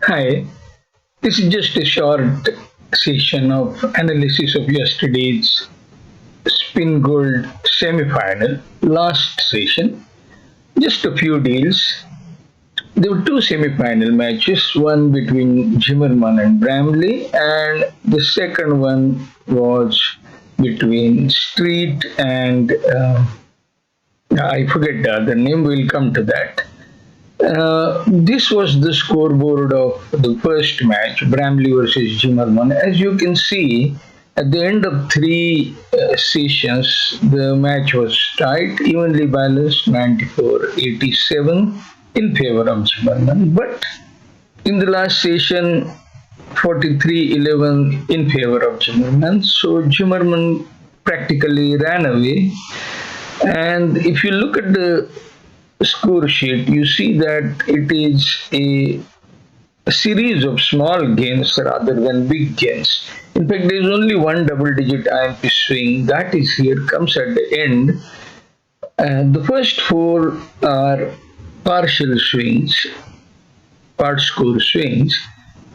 Hi, this is just a short session of analysis of yesterday's Spingold semi-final, last session. Just a few deals. There were two semi-final matches, one between Zimmerman and Bramley, and the second one was between Street and I forget the other name. We'll come to that. This was the scoreboard of the first match, Bramley versus Zimmerman. As you can see, at the end of three sessions, the match was tight, evenly balanced, 94-87 in favor of Zimmerman. But in the last session, 43-11 in favor of Zimmerman. So Zimmerman practically ran away. And if you look at the score sheet, you see that it is a series of small gains rather than big gains. In fact, there is only one double-digit IMP swing that is here, comes at the end. The first four are partial swings, part score swings,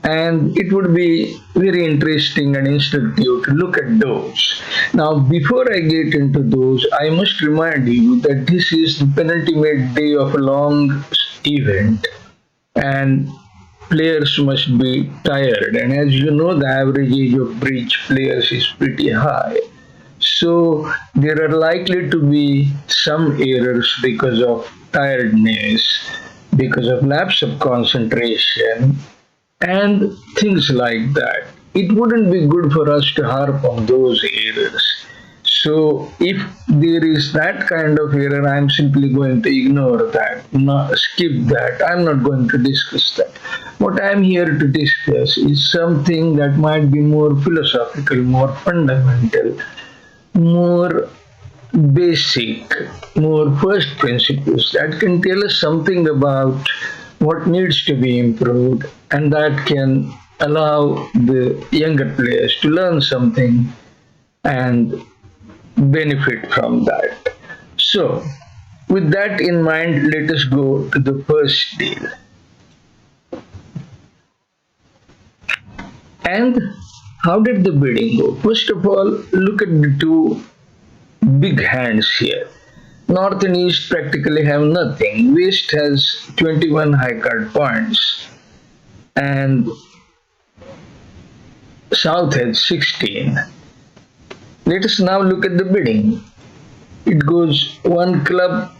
and it would be very interesting and instructive to look at those. Now, before I get into those, I must remind you that this is the penultimate day of a long event, and players must be tired. And as you know, the average age of bridge players is pretty high. So there are likely to be some errors because of tiredness, because of lapse of concentration, and things like that. It wouldn't be good for us to harp on those errors. So if there is that kind of error, I'm simply going to ignore that, skip that. I'm not going to discuss that. What I'm here to discuss is something that might be more philosophical, more fundamental, more basic, more first principles that can tell us something about what needs to be improved, and that can allow the younger players to learn something and benefit from that. So, with that in mind, let us go to the first deal. And how did the bidding go? First of all, look at the two big hands here. North and East practically have nothing. West has 21 high card points and South has 16. Let us now look at the bidding. It goes one club,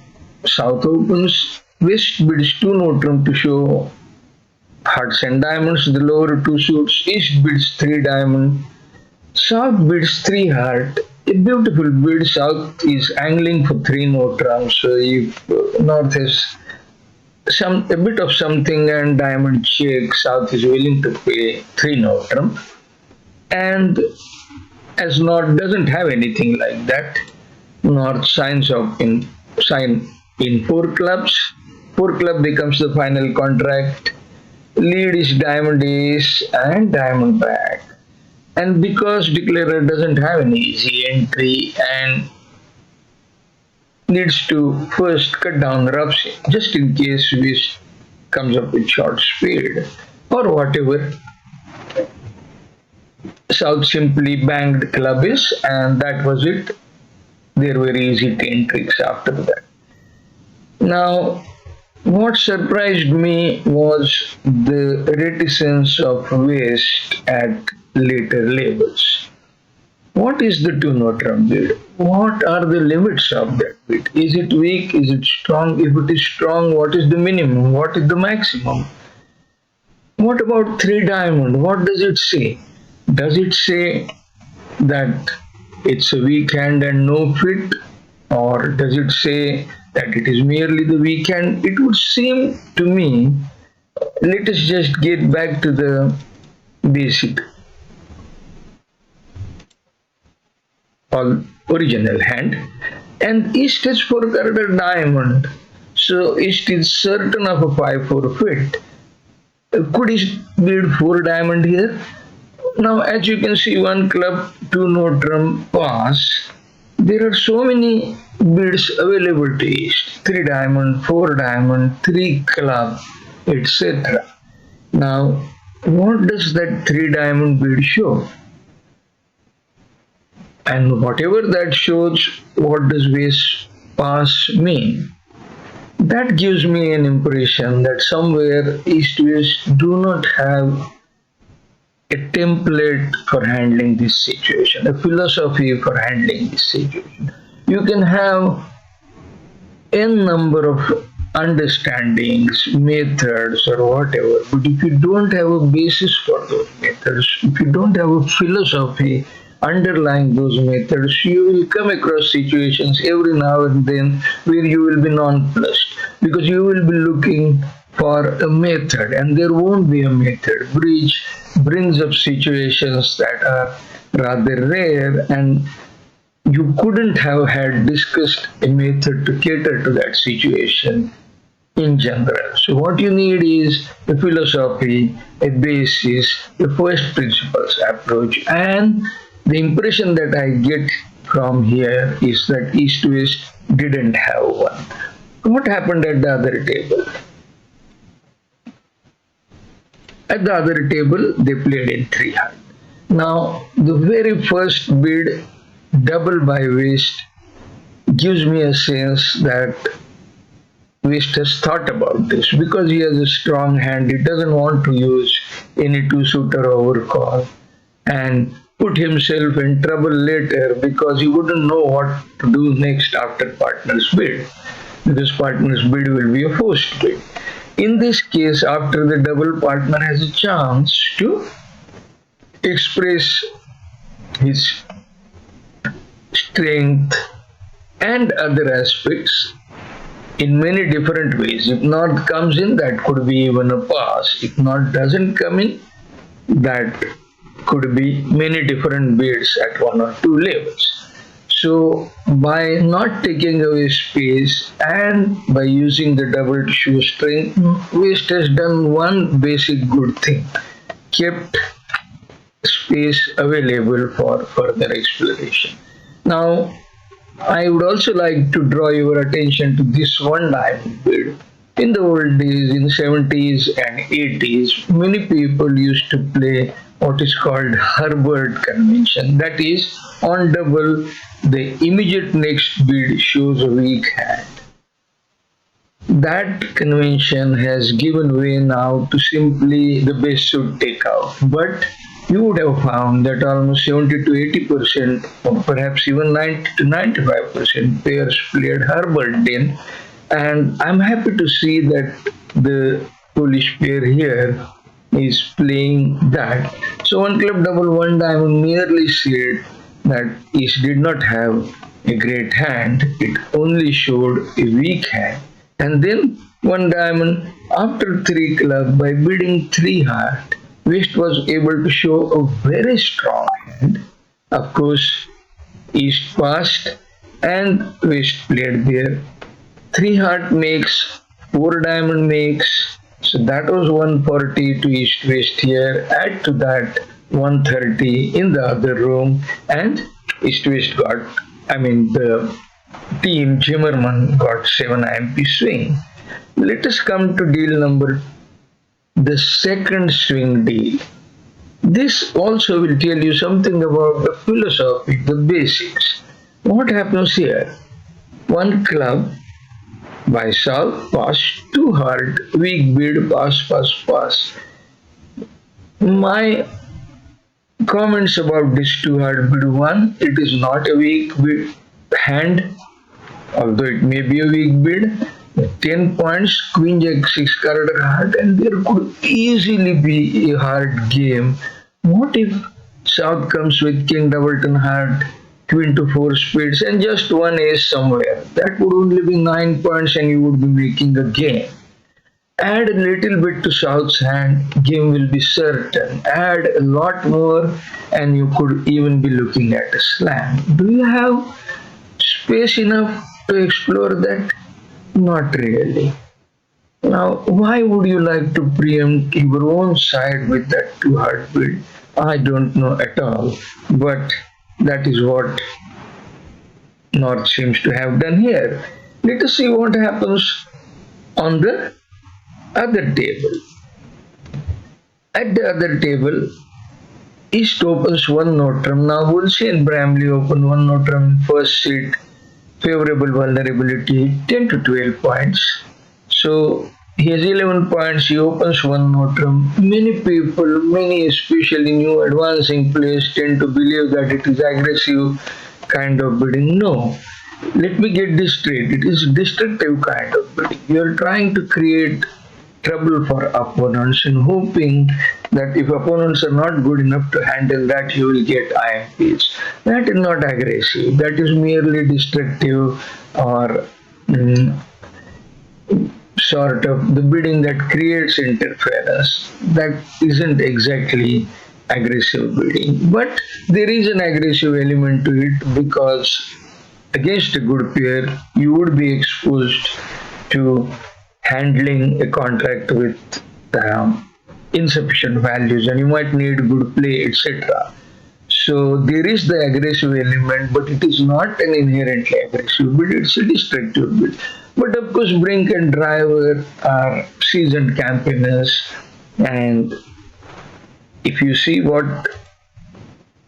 South opens, West bids two note to show hearts and diamonds, the lower two suits, East bids three diamond, South bids three heart. A beautiful bid. South is angling for three note trumps. So if North has a bit of something and diamond check, South is willing to pay three note trump. And as North doesn't have anything like that, North signs in four clubs. Four club becomes the final contract. Lead is diamond ace and diamond back. And because declarer doesn't have an easy entry and needs to first cut down roughs just in case West comes up with short speed or whatever, South simply banged club is, and that was it. There were easy 10 tricks after that. Now, what surprised me was the reticence of West at later levels. What is the two note trump bid? What are the limits of that bid? Is it weak? Is it strong? If it is strong, what is the minimum? What is the maximum? What about three diamond? What does it say? Does it say that it's a weak hand and no fit? Or does it say that it is merely the weak hand? It would seem to me, let us just get back to the basic original hand, and East has forecarded a diamond, so East is certain of a 5-4 fit. Could East bid 4 diamond here? Now, as you can see, one club, two note trump pass. There are so many bids available to East: 3 diamond, 4 diamond, 3 club, etc. Now, what does that three diamond bead show? And whatever that shows, what does waist pass mean? That gives me an impression that somewhere East West do not have a template for handling this situation, a philosophy for handling this situation. You can have n number of understandings, methods, or whatever, but if you don't have a basis for those methods, if you don't have a philosophy underlying those methods, you will come across situations every now and then where you will be nonplussed because you will be looking for a method and there won't be a method, which brings up situations that are rather rare, and you couldn't have had discussed a method to cater to that situation in general. So what you need is a philosophy, a basis, a first principles approach, and the impression that I get from here is that East West didn't have one. What happened at the other table? At the other table, they played in three hard. Now, the very first bid, double by West, gives me a sense that West has thought about this because he has a strong hand. He doesn't want to use any two-shooter overcall and put himself in trouble later because he wouldn't know what to do next after partner's bid, because partner's bid will be a forced bid. In this case, after the double, partner has a chance to express his strength and other aspects in many different ways. If not comes in, that could be even a pass. If not doesn't come in, that could be many different bids at one or two levels. So by not taking away space and by using the double to show strength, West has done one basic good thing, kept space available for further exploration. Now, I would also like to draw your attention to this one diamond bid. In the old days, in 70s and 80s, many people used to play what is called Herbert convention. That is, on double, the immediate next bid shows a weak hand. That convention has given way now to simply the best should take out. But you would have found that almost 70 to 80%, or perhaps even 90 to 95% pairs played Herbert then. And I'm happy to see that the Polish pair here is playing that. So one club double one diamond merely said that East did not have a great hand, it only showed a weak hand. And then one diamond after three club by bidding three heart, West was able to show a very strong hand. Of course, East passed and West played there. Three heart makes, four diamond makes, so that was 140 to East West here. Add to that 130 in the other room, and East West got, the team Zimmerman got 7 MP swing. Let us come to deal number, the second swing deal. This also will tell you something about the philosophy, the basics. What happens here? One club by south pass, too hard, weak bid, pass, pass, pass. My comments about this too hard bid: one, it is not a weak bid hand, although it may be a weak bid. 10 points, queen jack 6 card hard, and there could easily be a hard game. What if south comes with king doubleton hard, queen to 4 spades, and just one ace somewhere? That would only be 9 points and you would be making a game. Add a little bit to south's hand, game will be certain. Add a lot more and you could even be looking at a slam. Do you have space enough to explore that? Not really. Now, why would you like to preempt your own side with that too hard bid? I don't know at all, but that is what North seems to have done here. Let us see what happens on the other table. At the other table, East opens one note-drum. Now Woolsey and Bramley open one note-drum in first seat. Favorable vulnerability 10 to 12 points. So he has 11 points. He opens one note-drum. Many people, many especially new advancing players, tend to believe that it is aggressive kind of bidding. No. Let me get this straight. It is destructive kind of bidding. You are trying to create trouble for opponents and hoping that if opponents are not good enough to handle that, you will get IMPs. That is not aggressive. That is merely destructive or sort of the bidding that creates interference. That isn't exactly aggressive bidding. But there is an aggressive element to it because against a good pair, you would be exposed to handling a contract with insufficient values and you might need good play, etc. So there is the aggressive element, but it is not an inherently aggressive bid, it's a destructive bid. But of course, Brink and Driver are seasoned campaigners, and if you see what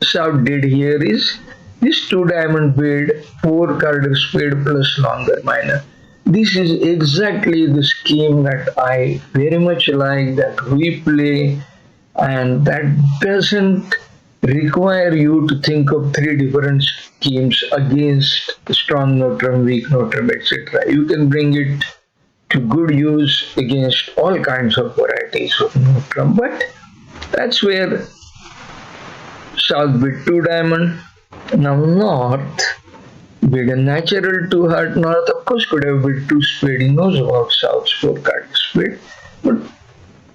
South did here is this 2-diamond bid, 4-carded spade plus longer minor. This is exactly the scheme that I very much like, that we play, and that doesn't require you to think of 3 different schemes against strong note-drum, weak note-drum, etc. You can bring it to good use against all kinds of varieties of note-drum, but that's where South bid 2-diamond. Now North bid a natural 2-heart. North of course could have bid 2 spade. He knows about South's 4-card spade, but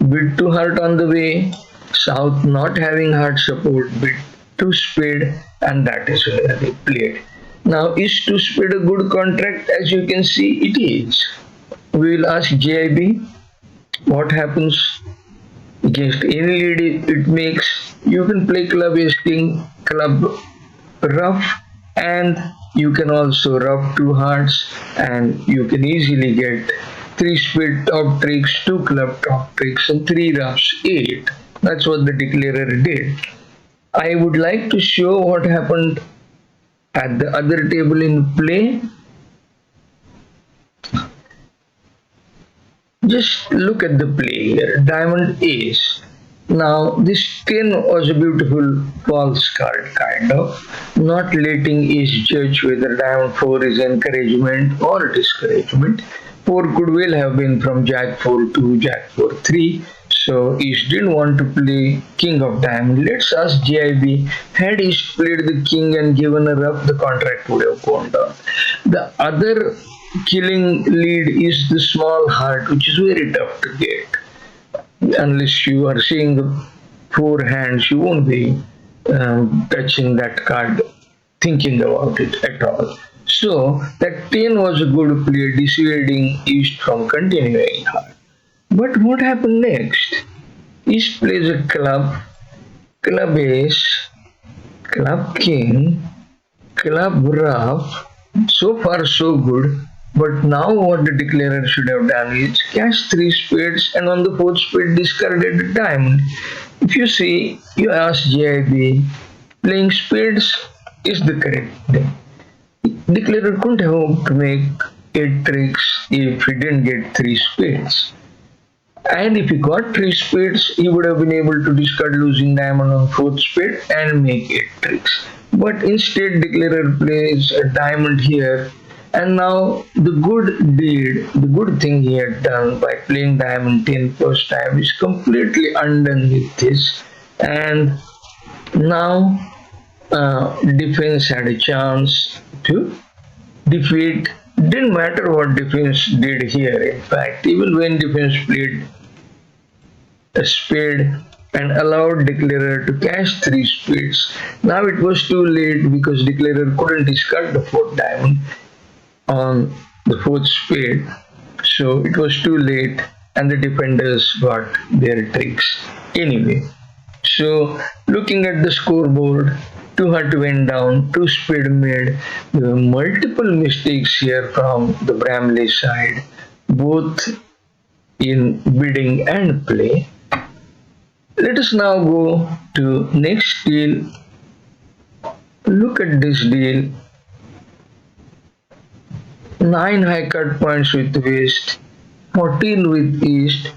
bid 2-heart on the way. South not having heart support, bid 2 spade, and that is where they played. Now is 2 spade a good contract? As you can see, it is. We will ask JIB what happens against any lead it makes. You can play club ace king, club rough, and you can also rough 2 hearts, and you can easily get 3 spade top tricks, 2 club top tricks, and 3 roughs 8. That's what the declarer did. I would like to show what happened at the other table in play. Just look at the play here. Diamond ace. Now this 10 was a beautiful false card, kind of, not letting ace judge whether diamond 4 is encouragement or discouragement. 4 could well have been from jack 4 to jack 4 3. So ace didn't want to play king of diamond. Let's ask JIB, had ace played the king and given a rough, the contract would have gone down. The other killing lead is the small heart, which is very tough to get. Unless you are seeing the 4 hands, you won't be touching that card, thinking about it at all. So that 10 was a good play, dissuading East from continuing hard. But what happened next? East plays a club, club ace, club king, club rough. So far so good. But now what the declarer should have done is cash 3 spades and on the 4th spade discarded a diamond. If you see, you ask JIB, playing spades is the correct thing. Declarer couldn't have hoped to make 8 tricks if he didn't get 3 spades. And if he got 3 spades, he would have been able to discard losing diamond on 4th spade and make 8 tricks. But instead, declarer plays a diamond here. And now the good thing he had done by playing diamond 10 first time is completely undone with this. And now defense had a chance to defeat. Didn't matter what defense did here. In fact, even when defense played a spade and allowed declarer to cash 3 spades, now it was too late because declarer couldn't discard the 4th diamond on the 4th spade, so it was too late and the defenders got their tricks anyway. So looking at the scoreboard, 2 heart went down, 2 spade made. There were multiple mistakes here from the Bramley side, both in bidding and play. Let us now go to next deal. Look at this deal. 9 high card points with west, 14 with east.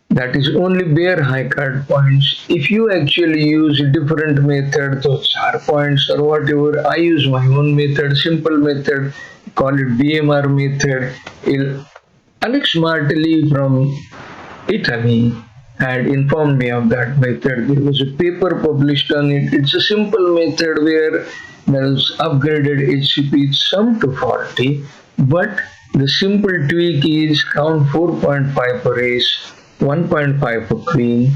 That is only bare high card points. If you actually use different method, those are points or whatever, I use my own method, simple method, call it BMR method. Alex Martelli from Italy had informed me of that method. There was a paper published on it. It's a simple method where there is upgraded HCP sum to 40, but the simple tweak is count 4.5 for ace, 1.5 for queen.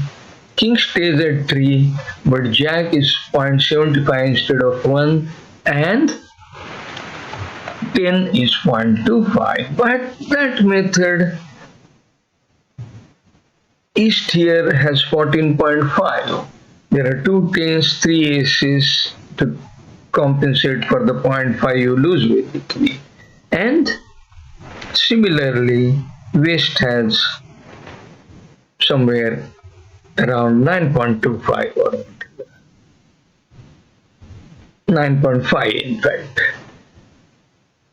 King stays at 3, but jack is 0.75 instead of 1, and 10 is 0.25. But that method, east here has 14.5. There are 2 tens, 3 aces to compensate for the 0.5 you lose basically. And similarly, west has somewhere around 9.25 or 9.5 in fact.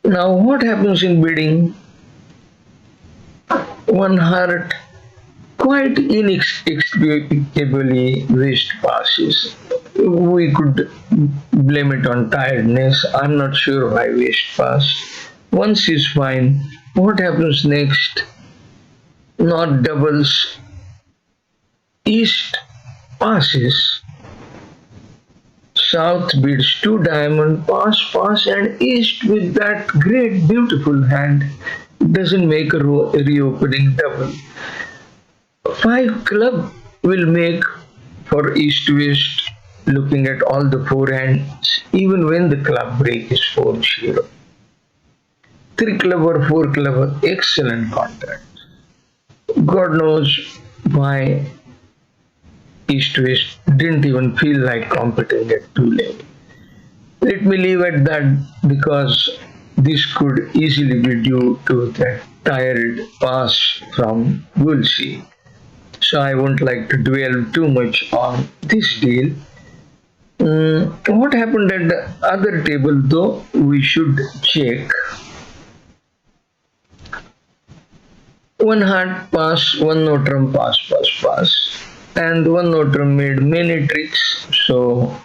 Now what happens in bidding? One heart quite inexplicably west passes. We could blame it on tiredness. I'm not sure why west passed. Once is fine. What happens next? Not doubles. East passes. South bids 2 diamond, pass, and east with that great beautiful hand doesn't make a reopening double. 5 club will make for east-west looking at all the 4 hands even when the club break is 4-0. 3 club or 4 club, excellent contract. God knows why east-west didn't even feel like competing at 2 level. Let me leave at that because this could easily be due to that tired pass from Woolsey. So I won't like to dwell too much on this deal. What happened at the other table though, we should check. One hard pass, one no trump pass. And one no trump made many tricks, so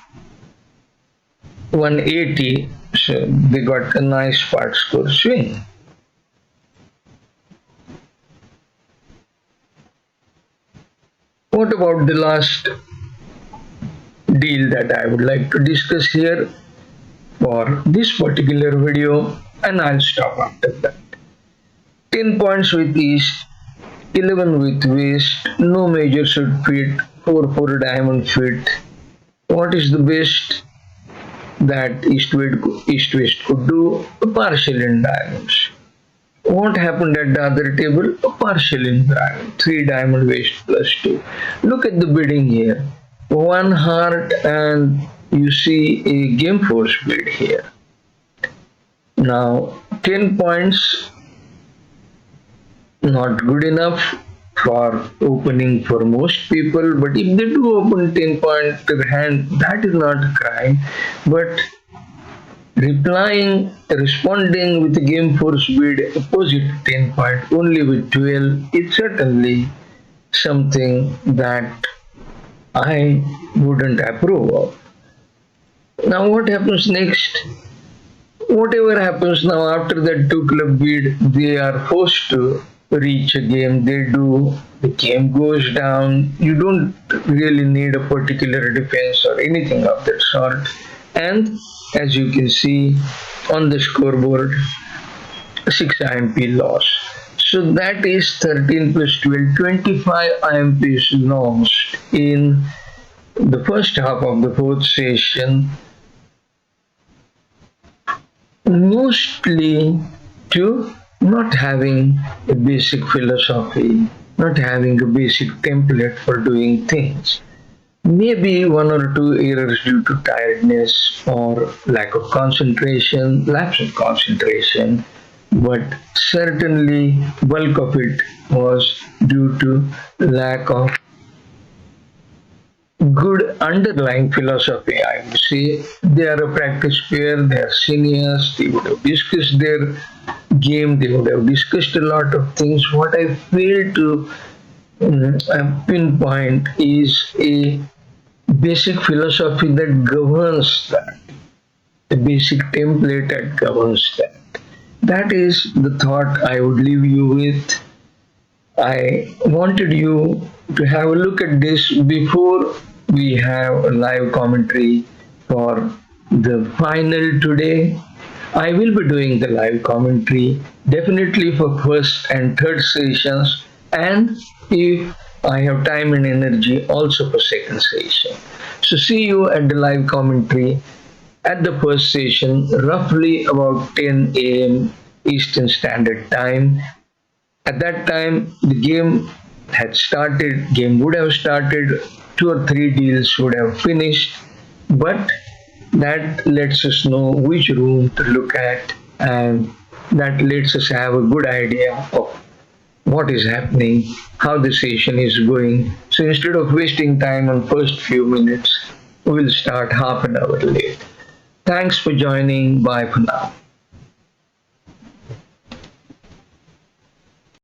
180, so they got a nice part score swing. What about the last deal that I would like to discuss here for this particular video, and I'll stop after that. 10 points with east, 11 with west, no major should fit, 4 diamond fit. What is the best that east-west could do? A partial in diamonds. What happened at the other table? A partial in diamond, 3 diamond west plus 2. Look at the bidding here. 1 heart, and you see a game force bid here. Now 10 points, not good enough for opening for most people, but if they do open 10 points to the hand, that is not a crime. But responding with a game force bid opposite 10 point only with 12, it's certainly something that I wouldn't approve of. Now what happens next? Whatever happens now after that 2 club bid, they are forced to reach a game. They do, the game goes down. You don't really need a particular defense or anything of that sort. And as you can see on the scoreboard, 6 IMP loss. So that is 13 plus 12, 25 IMPs lost in the first half of the 4th session, mostly to not having a basic philosophy, not having a basic template for doing things. Maybe 1 or 2 errors due to tiredness or lack of concentration, lapse of concentration, but certainly bulk of it was due to lack of good underlying philosophy. I would say they are a practice pair, they are seniors, they would have discussed their game, they would have discussed a lot of things. What I fail to pinpoint is a basic philosophy that governs that, the basic template that governs that. That is the thought I would leave you with. I wanted you to have a look at this before we have a live commentary for the final today. I will be doing the live commentary definitely for first and third sessions, and if I have time and energy also for second session. So see you at the live commentary at the first session roughly about 10 a.m. Eastern Standard Time. At that time, the game would have started, two or three deals would have finished, but that lets us know which room to look at, and that lets us have a good idea of what is happening, how the session is going. So instead of wasting time on first few minutes, we will start half an hour late. Thanks for joining. Bye for now.